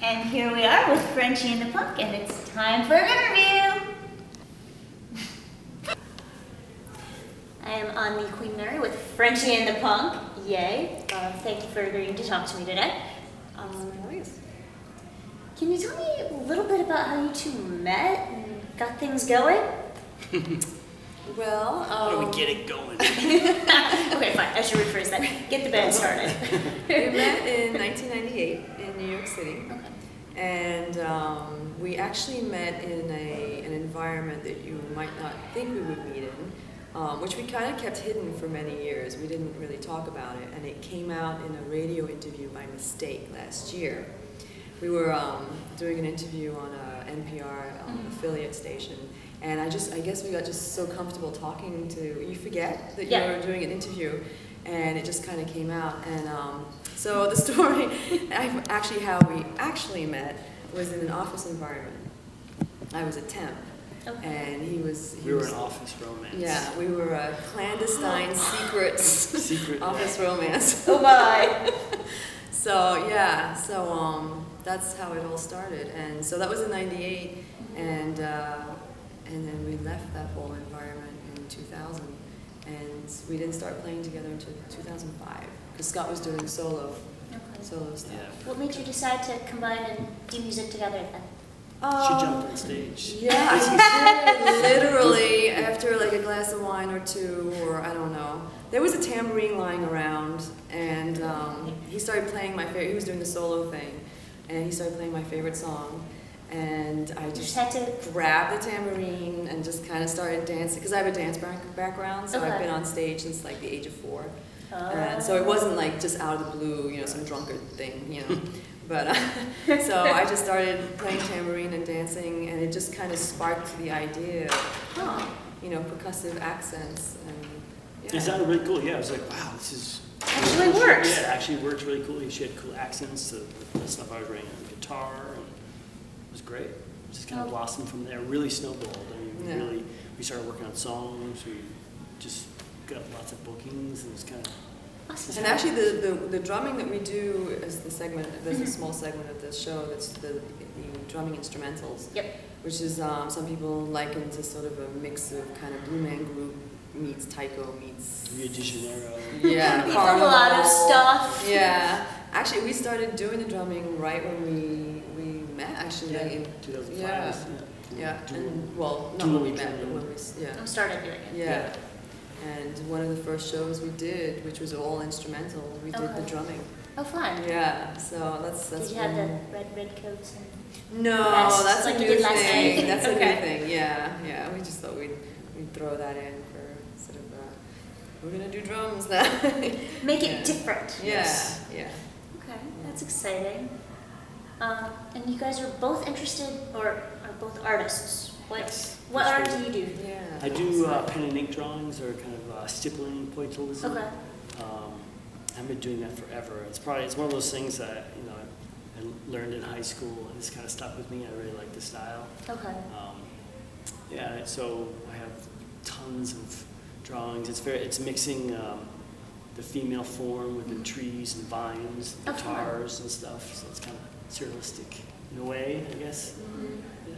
And here we are with Frenchy and the Punk, and it's time for an interview! I am on the Queen Mary with Frenchy and the Punk. Yay! Thank you for agreeing to talk to me today. Can you tell me a little bit about how you two met and got things going? Well, how do we get it going? Okay, fine. I should rephrase that. Get the band started. We met in 1998 in New York City. Okay. And we actually met in an environment that you might not think we would meet in, which we kind of kept hidden for many years. We didn't really talk about it, and it came out in a radio interview by mistake last year. We were doing an interview on a NPR affiliate station, and I guess we got just so comfortable talking to, you forget that you're doing an interview, and it just kind of came out. And so the story, how we actually met was in an office environment. I was a temp, and he was we were an office romance. Yeah, we were a clandestine, secret office romance. Oh my! So that's how it all started, and so that was in '98, and then we left that whole environment in 2000, and we didn't start playing together until 2005 because Scott was doing solo stuff. Yeah. What made you decide to combine and do music together then? She jumped on stage. Yeah, I did, literally after like a glass of wine or two, or I don't know. There was a tambourine lying around, and he started playing my favorite. He was doing the solo thing, and he started playing my favorite song, and I just had to grab the tambourine and just kind of started dancing because I have a dance background, so I've been on stage since like the age of 4. And so it wasn't like just out of the blue, some drunkard thing, But so I just started playing tambourine and dancing, and it just kind of sparked the idea of, percussive accents. And It sounded really cool. Yeah, I was like, wow, this is actually works. Yeah, it actually worked really cool. She had cool accents to the stuff I was writing on the guitar, and it was great. It just kind of blossomed from there. Really snowballed. I mean, we started working on songs. We just got lots of bookings. It was kind of awesome. And actually, the drumming that we do is the segment. There's a small segment of the show that's the drumming instrumentals. Yep. Which is some people liken to sort of a mix of kind of Blue Man Group meets Taiko meets Rio de Janeiro. Yeah, a lot of stuff. Yeah. Actually, we started doing the drumming right when we met. Actually, like in 2005. Yeah. And well, not when we met, but when we started doing it. Yeah. And one of the first shows we did, which was all instrumental, we did the drumming. Oh, fun. Yeah, so that's Did you have the red coats? No, that's like a new thing. That's a new thing. Yeah. We just thought we'd throw that in for sort of, we're going to do drums now. Make it different. Yeah. Okay, that's exciting. And you guys are both interested, or are both artists? What art do you do? Yeah. I do pen and ink drawings, or kind of stippling pointillism. Okay. I've been doing that forever. It's one of those things that I learned in high school, and it's kind of stuck with me. I really like the style. Okay. So I have tons of drawings. It's mixing the female form with the trees and vines, and guitars and stuff. So it's kind of surrealistic in a way, I guess. Mm-hmm. Yeah.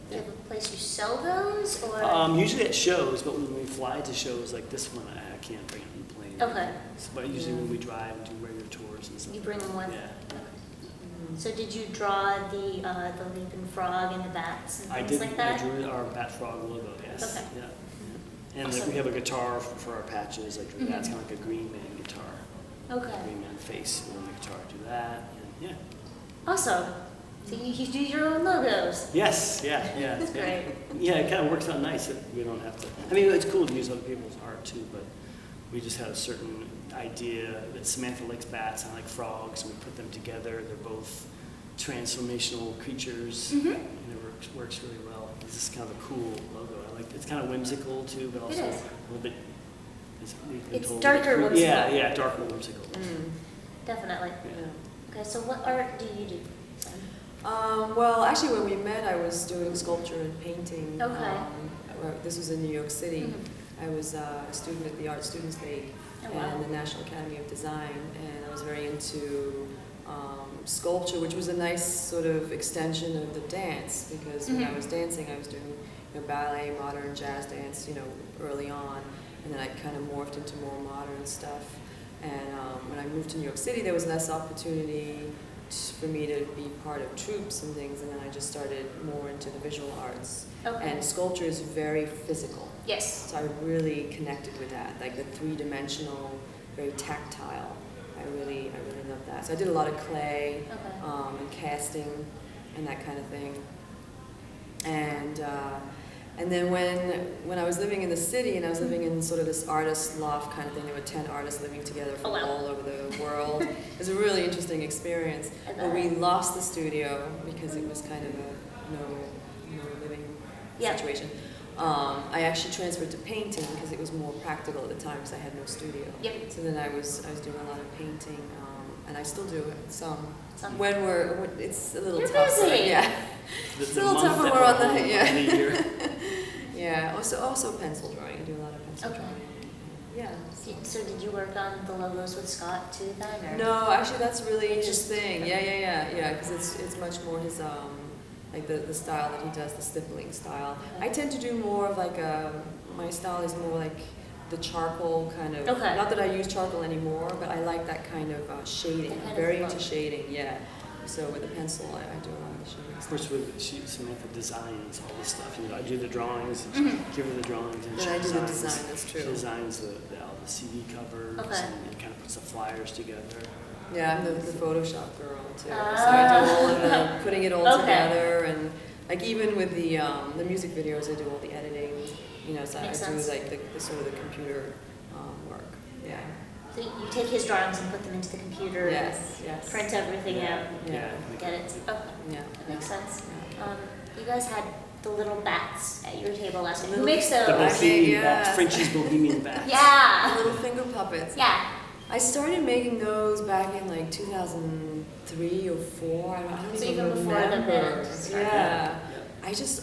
Do you have a place you sell those, or? Usually at shows, but when we fly to shows like this one, I can't bring it on the plane. Okay. But usually when we drive and do regular tours and stuff. You bring them with? Yeah. Okay. So did you draw the leaping frog and the bats and things like that? I drew our bat frog logo, yes. Okay. Yeah. And awesome. we have a guitar for our patches. I drew that. It's kind of like a Green Man guitar. Okay. Green Man face on the guitar. I do that. And yeah. Awesome. So you do your own logos. Yes, yeah. That's great. Yeah, it kind of works out nice that we don't have to. I mean, it's cool to use other people's art too, but we just had a certain idea that Samantha likes bats and I like frogs, and we put them together. They're both transformational creatures, and it works really well. It's just kind of a cool logo. I like. It's kind of whimsical too, but also a little bit. It's darker whimsical. Yeah, darker whimsical. Definitely. Yeah. Okay, so what art do you do? Well, actually, when we met, I was doing sculpture and painting. Okay. This was in New York City. I was a student at the Art Students League and the National Academy of Design, and I was very into sculpture, which was a nice sort of extension of the dance, because when I was dancing, I was doing ballet, modern jazz dance, early on, and then I kind of morphed into more modern stuff. And when I moved to New York City, there was less opportunity for me to be part of troupes and things, and then I just started more into the visual arts. Okay. And sculpture is very physical. Yes. So I really connected with that, like the three-dimensional, very tactile. I really love that. So I did a lot of clay, Okay. and casting and that kind of thing. And then when I was living in the city, and I was living in sort of this artist loft kind of thing, there were 10 artists living together from Oh, wow. all over the world. It was a really interesting experience. But we lost the studio because it was kind of a no living Yeah. situation. I actually transferred to painting because it was more practical at the time because I had no studio. Yep. So then I was doing a lot of painting, and I still do some. Some. When it's a little You're tougher. busy. Yeah. The It's a little month tougher that we're on the home yeah. in the year. Yeah. Also pencil drawing. I do a lot of pencil Okay. drawing. Yeah. So did you work on the logos with Scott too then? Or? No, actually that's really his Just- thing. Yeah. Because it's much more his like the style that he does, the stippling style. I tend to do more of like my style is more like the charcoal kind of. Okay. Not that I use charcoal anymore, but I like that kind of shading. That kind I'm of very look. into shading. Yeah. So with the pencil, I do a lot of the shading. Of course, Samantha designs all this stuff. I do the drawings, and give her the drawings, and Then she I do the designs. design. That's true. She designs all the CD covers Okay. and kind of puts the flyers together. Yeah, I'm the Photoshop girl too. So Ah. I do all of the putting it all Okay. together, and like even with the music videos, I do all the editing. So Makes I sense. do like the sort of the computer work. Yeah. So you take his drawings and put them into the computer Yes. and Yes. print everything out, Yeah. get it. Okay, Yeah. that makes sense. Yeah. You guys had the little bats at your table last night. Who Little- makes The those? Bohemian yes. bats, Frenchys Bohemian bats. Yeah. Little finger puppets. Yeah. I started making those back in like 2003 or 4. I don't So even even before the remember. band started. Yeah.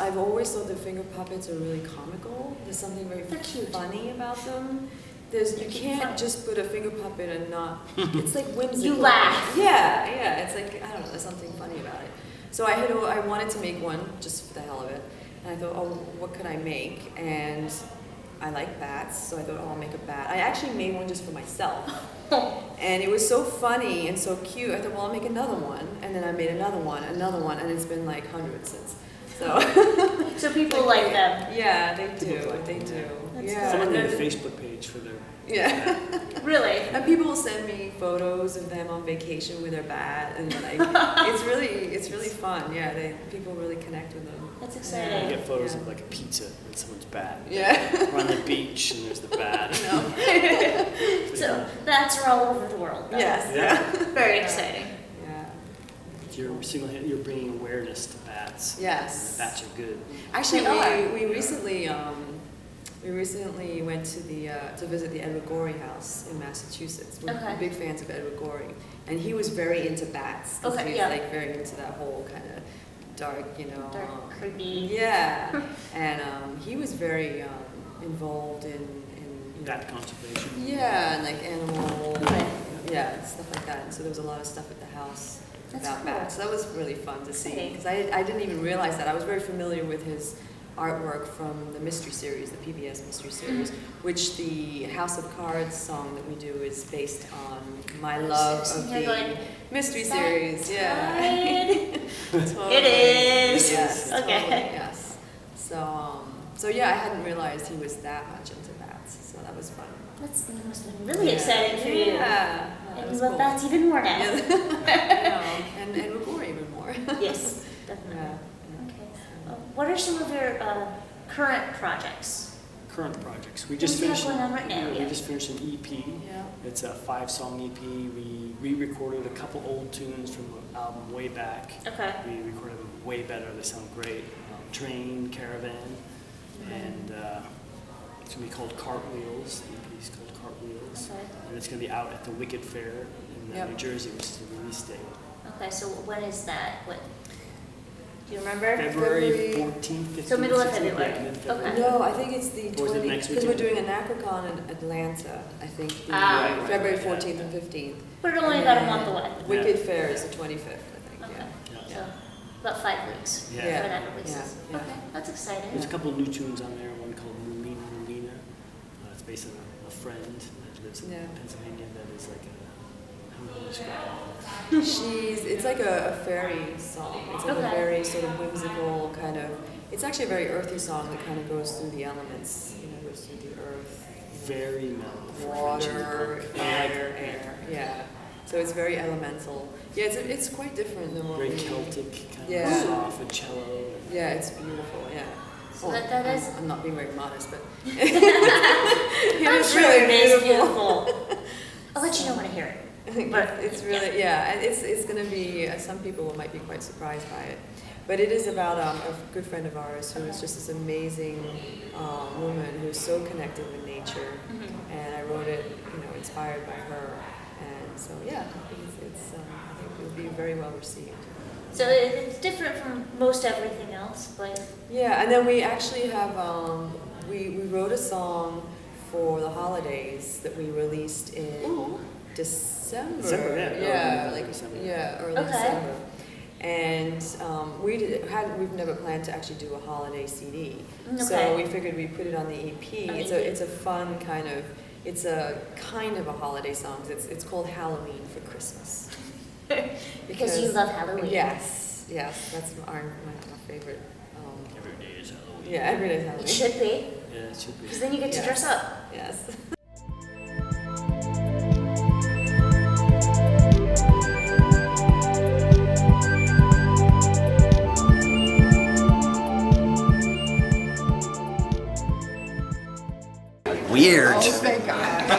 I've always thought the finger puppets are really comical. There's something very They're cute. funny about them. You They're cute and can't fun. just put a finger puppet and not, it's like whimsical. You laugh. Yeah, it's like, I don't know, there's something funny about it. So I wanted to make one just for the hell of it. And I thought, oh, what could I make? And I like bats, so I thought, oh, I'll make a bat. I actually made one just for myself. And it was so funny and so cute. I thought, well, I'll make another one. And then I made another one, and it's been like hundreds since. So, So people like them. yeah, they People do. like They them, do. That's Yeah. Someone made a and then- Facebook page for their. Yeah. Really? And people will send me photos of them on vacation with their bat, and like it's really fun. Yeah, people really connect with them. That's I exciting. get photos Yeah. of like a pizza and someone's bat. Yeah. We're on the beach and there's the bat. So bats are all over the world. Though. Yes. Yeah. Very Yeah. exciting. Yeah. You're bringing awareness to bats. Yes. Bats are good. Actually, They are. we recently went to visit the Edward Gorey house in Massachusetts. We're Okay. big fans of Edward Gorey, and he was very into bats. 'Cause Okay, he was yeah. like very into that whole kind of dark, Dark, creepy. Yeah, and he was very involved in Bat conservation. yeah, and like animal, Okay. yeah, stuff like that. And so there was a lot of stuff at the house That's about cool. bats. So that was really fun to see Exciting. because I didn't even realize that. I was very familiar with his artwork from the Mystery Series, the PBS Mystery Series, which the House of Cards song that we do is based on my love So of you're the going, Mystery "Is that Series. Yeah. tied?" Totally. It is. Yes. Okay. Totally, yes. So yeah, I hadn't realized he was that much into bats. So that was fun. That must have been really Yeah. exciting for you. Yeah. And That you was love cool. bats even more now. Yeah. I know. And Rigor even more. Yes, definitely. Yeah. Okay. What are some of your current projects? Current projects. We What just do you have finished. going on right now? We Yeah. just finished an EP. Yeah. It's a 5-song EP. We re-recorded a couple old tunes from an album way back. Okay. We recorded them way better. They sound great. Train, Caravan, and it's gonna be called Cartwheels. The EP is called Cartwheels, Okay. and it's gonna be out at the Wicked Fair in Yep. New Jersey, which is the release date. Okay, so when is that? What? Do you remember? February 14th, 15th. So middle of 16th, February. yeah, mid-February. Okay. No, I think it's the Or is it 20th, next because we're weekend? doing a NACRACon in Atlanta, I think, the, Ah. February Right. 14th and 15th. But it only about a month away. Wicked Fair is the 25th, I think, Okay. yeah. So about 5 weeks Yeah. Yeah. for that releases. Yeah. Okay, that's exciting. There's a couple of new tunes on there, one called Mulina. It's based on a friend that lives in Yeah. Pennsylvania that is like a, how do you describe It's like a fairy song. It's like Okay. a very sort of whimsical kind of, it's actually a very earthy song that kind of goes through the elements, you know, goes through the earth, it? Very mellow. for water, Frenchy and Scott. fire, air, yeah. So it's very elemental. Yeah, it's quite different than what Very we Celtic, kind Yeah. of soft and cello. Yeah, it's beautiful, yeah. So that is- I'm not being very modest, but I'm it's sure really it is beautiful. beautiful. I'll let you know when I hear it. But it's really, yeah, and it's going to be, some people might be quite surprised by it. But it is about a good friend of ours who is just this amazing woman who's so connected with nature. Mhm. And I wrote it, you know, inspired by her. And so, yeah, I think it will be very well received. So it's different from most everything else, but Yeah, and then we actually have, we wrote a song for the holidays that we released in ooh, December. December, yeah. Yeah, Early like December. yeah, early Okay. December. And we've never planned to actually do a holiday CD. So Okay. we figured we'd put it on the EP. On the It's EP. it's a fun kind of, it's a kind of a holiday song. It's called Halloween for Christmas. because you love Halloween. Yes, that's my favorite. Every day is Halloween. Yeah, every day is Halloween. It should be, Yeah, it should be. because then you get to Yes. dress up. Yes. Weird. Oh, thank God.